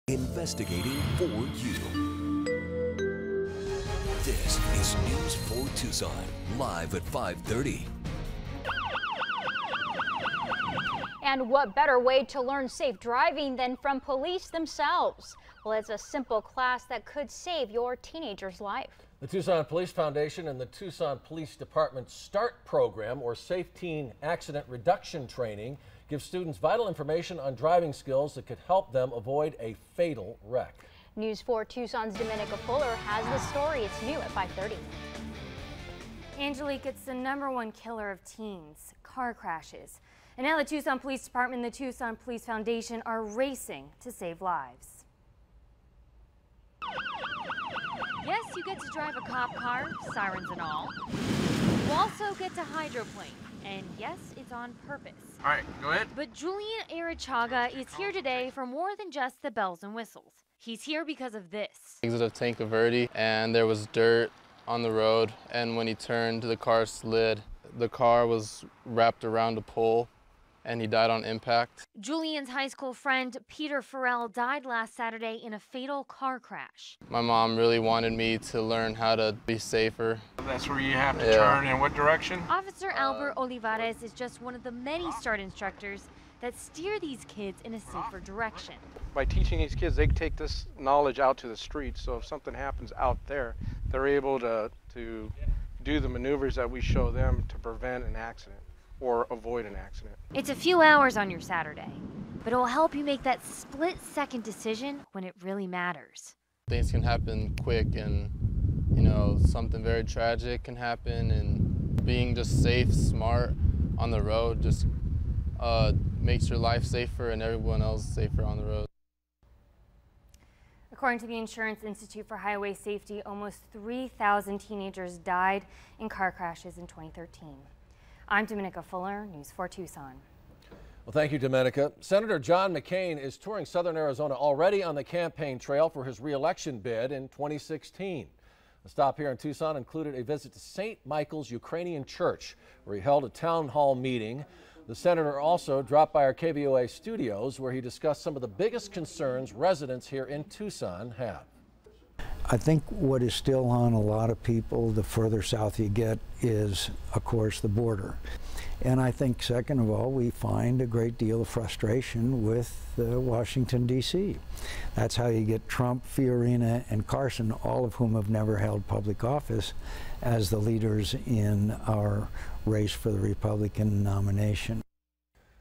Investigating for you. This is News 4 Tucson, live at 5:30. And what better way to learn safe driving than from police themselves? Well, it's a simple class that could save your teenager's life. The Tucson Police Foundation and the Tucson Police Department START program, or Safe Teen Accident Reduction Training, gives students vital information on driving skills that could help them avoid a fatal wreck. News 4 Tucson's Dominica Fuller has the story. It's new at 5:30. Angelique, it's the #1 killer of teens, car crashes. And now the Tucson Police Department and the Tucson Police Foundation are racing to save lives. Yes, you get to drive a cop car, sirens and all. You also get to hydroplane. And yes, it's on purpose. All right, go ahead. But Julian Arichaga is here today for more than just the bells and whistles. He's here because of this. Exit of Tanque Verde, and there was dirt on the road, and when he turned, the car slid. The car was wrapped around a pole, and he died on impact. Julian's high school friend Peter Farrell died last Saturday in a fatal car crash. My mom really wanted me to learn how to be safer. That's where you have to turn in what direction? Officer Albert Olivares is just one of the many START instructors that steer these kids in a safer direction. By teaching these kids, they take this knowledge out to the streets, so if something happens out there, they're able to do the maneuvers that we show them to prevent an accident or avoid an accident. It's a few hours on your Saturday, but it will help you make that split-second decision when it really matters. Things can happen quick, and you know, something very tragic can happen, and being just safe, smart on the road just makes your life safer and everyone else safer on the road. According to the Insurance Institute for Highway Safety, almost 3,000 teenagers died in car crashes in 2013. I'm Dominica Fuller, News 4 Tucson. Well, thank you, Dominica. Senator John McCain is touring southern Arizona already on the campaign trail for his re-election bid in 2016. A stop here in Tucson included a visit to St. Michael's Ukrainian Church, where he held a town hall meeting. The senator also dropped by our KVOA studios, where he discussed some of the biggest concerns residents here in Tucson have. I think what is still on a lot of people the further south you get is, of course, the border. And I think, second of all, we find a great deal of frustration with Washington, D.C. That's how you get Trump, Fiorina, and Carson, all of whom have never held public office, as the leaders in our race for the Republican nomination.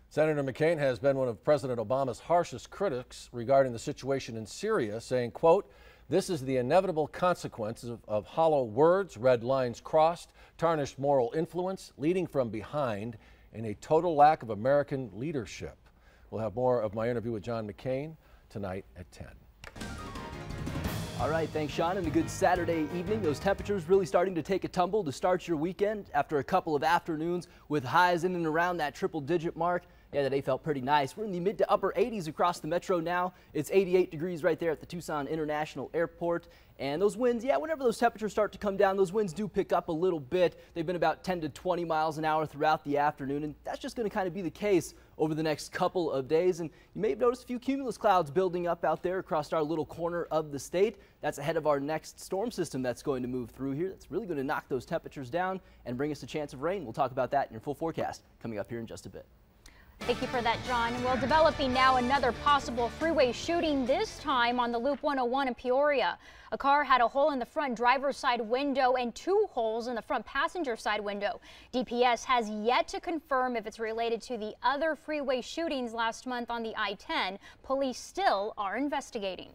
Senator McCain has been one of President Obama's harshest critics regarding the situation in Syria, saying, quote, "This is the inevitable consequence of hollow words, red lines crossed, tarnished moral influence, leading from behind, and a total lack of American leadership." We'll have more of my interview with John McCain tonight at 10. All right, thanks, Sean, and a good Saturday evening. Those temperatures really starting to take a tumble to start your weekend after a couple of afternoons with highs in and around that triple-digit mark. Yeah, today felt pretty nice. We're in the mid to upper 80s across the metro now. It's 88 degrees right there at the Tucson International Airport. And those winds, yeah, whenever those temperatures start to come down, those winds do pick up a little bit. They've been about 10 to 20 miles an hour throughout the afternoon, and that's just going to kind of be the case over the next couple of days. And you may have noticed a few cumulus clouds building up out there across our little corner of the state. That's ahead of our next storm system that's going to move through here. That's really going to knock those temperatures down and bring us a chance of rain. We'll talk about that in your full forecast coming up here in just a bit. Thank you for that, John. Well, developing now another possible freeway shooting, this time on the Loop 101 in Peoria. A car had a hole in the front driver's side window and 2 holes in the front passenger side window. DPS has yet to confirm if it's related to the other freeway shootings last month on the I-10. Police still are investigating.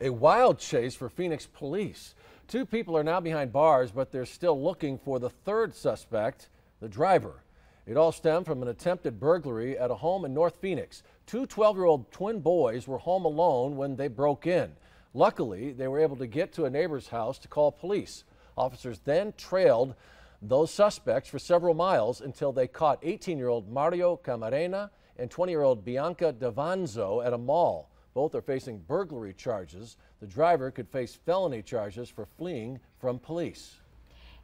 A wild chase for Phoenix police. 2 people are now behind bars, but they're still looking for the 3rd suspect, the driver. It all stemmed from an attempted burglary at a home in North Phoenix. 2 12-year-old twin boys were home alone when they broke in. Luckily, they were able to get to a neighbor's house to call police. Officers then trailed those suspects for several miles until they caught 18-year-old Mario Camarena and 20-year-old Bianca Davanzo at a mall. Both are facing burglary charges. The driver could face felony charges for fleeing from police.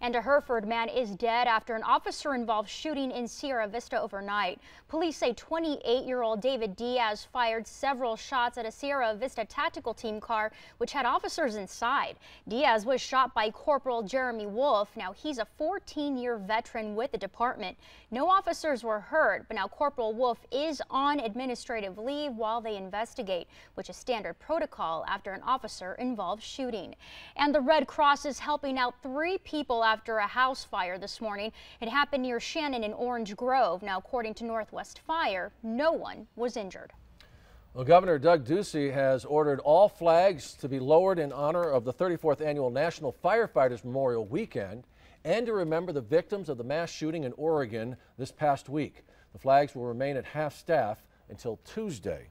And a Hereford man is dead after an officer-involved shooting in Sierra Vista overnight. Police say 28-year-old David Diaz fired several shots at a Sierra Vista tactical team car, which had officers inside. Diaz was shot by Corporal Jeremy Wolf. Now, he's a 14-year veteran with the department. No officers were hurt, but now Corporal Wolf is on administrative leave while they investigate, which is standard protocol after an officer-involved shooting. And the Red Cross is helping out 3 people after a house fire this morning. It happened near Shannon in Orange Grove. Now, according to Northwest Fire, no one was injured. Well, Governor Doug Ducey has ordered all flags to be lowered in honor of the 34th annual National Firefighters Memorial Weekend and to remember the victims of the mass shooting in Oregon this past week. The flags will remain at half-staff until Tuesday.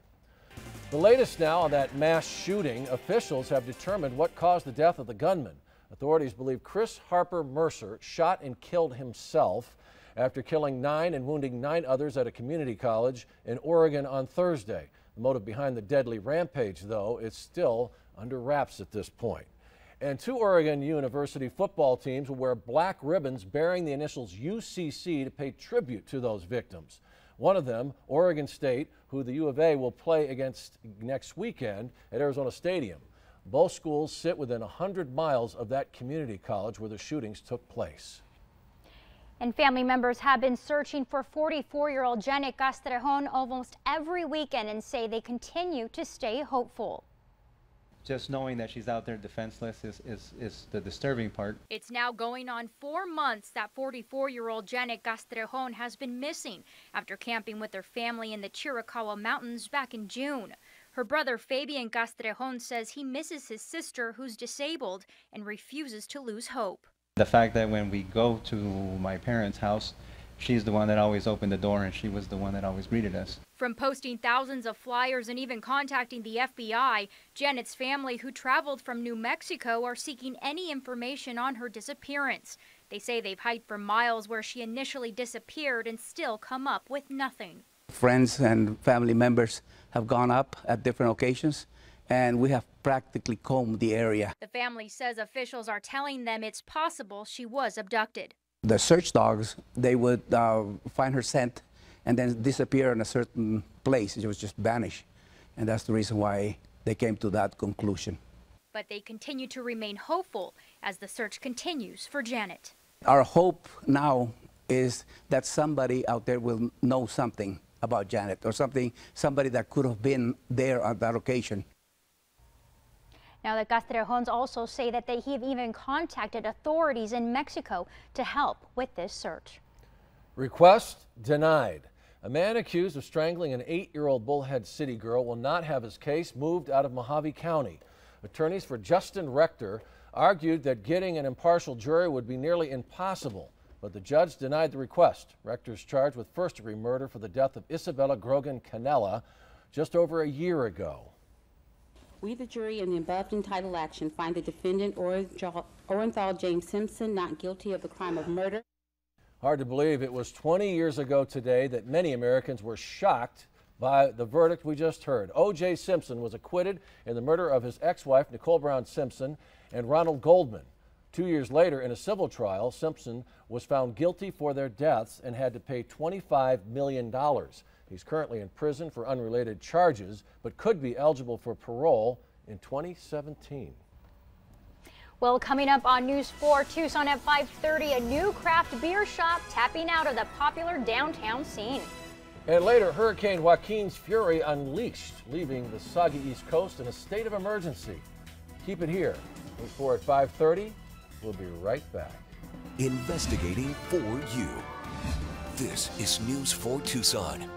The latest now on that mass shooting, officials have determined what caused the death of the gunman. Authorities believe Chris Harper Mercer shot and killed himself after killing 9 and wounding 9 others at a community college in Oregon on Thursday. The motive behind the deadly rampage, though, is still under wraps at this point. And 2 Oregon University football teams will wear black ribbons bearing the initials UCC to pay tribute to those victims. One of them, Oregon State, who the U of A will play against next weekend at Arizona Stadium. Both schools sit within 100 miles of that community college where the shootings took place. And family members have been searching for 44-year-old Janet Castrejon almost every weekend and say they continue to stay hopeful. Just knowing that she's out there defenseless is the disturbing part. It's now going on 4 months that 44-year-old Janet Castrejon has been missing after camping with her family in the Chiricahua Mountains back in June. Her brother Fabian Castrejon says he misses his sister, who's disabled, and refuses to lose hope. The fact that when we go to my parents' house, she's the one that always opened the door and she was the one that always greeted us. From posting thousands of flyers and even contacting the FBI, Janet's family, who traveled from New Mexico, are seeking any information on her disappearance. They say they've hiked for miles where she initially disappeared and still come up with nothing. Friends and family members have gone up at different occasions, and we have practically combed the area. The family says officials are telling them it's possible she was abducted. The search dogs, they would find her scent and then disappear in a certain place. It was just vanish, and that's the reason why they came to that conclusion. But they continue to remain hopeful as the search continues for Janet. Our hope now is that somebody out there will know something about Janet, or somebody that could have been there on that occasion. Now, the Castrejons also say that they have even contacted authorities in Mexico to help with this search. Request denied. A man accused of strangling an 8-year-old Bullhead City girl will not have his case moved out of Mojave County. Attorneys for Justin Rector argued that getting an impartial jury would be nearly impossible, but the judge denied the request. Rector's charged with first-degree murder for the death of Isabella Grogan Canella just over a year ago. We, the jury, in the above entitled action, find the defendant, Orenthal James Simpson, not guilty of the crime of murder. Hard to believe it was 20 years ago today that many Americans were shocked by the verdict we just heard. O.J. Simpson was acquitted in the murder of his ex-wife, Nicole Brown Simpson, and Ronald Goldman. 2 years later, in a civil trial, Simpson was found guilty for their deaths and had to pay $25 million. He's currently in prison for unrelated charges, but could be eligible for parole in 2017. Well, coming up on News 4 Tucson at 5:30, a new craft beer shop tapping out of the popular downtown scene. And later, Hurricane Joaquin's fury unleashed, leaving the soggy East Coast in a state of emergency. Keep it here. News 4 at 5:30. We'll be right back. Investigating for you. This is News 4 Tucson.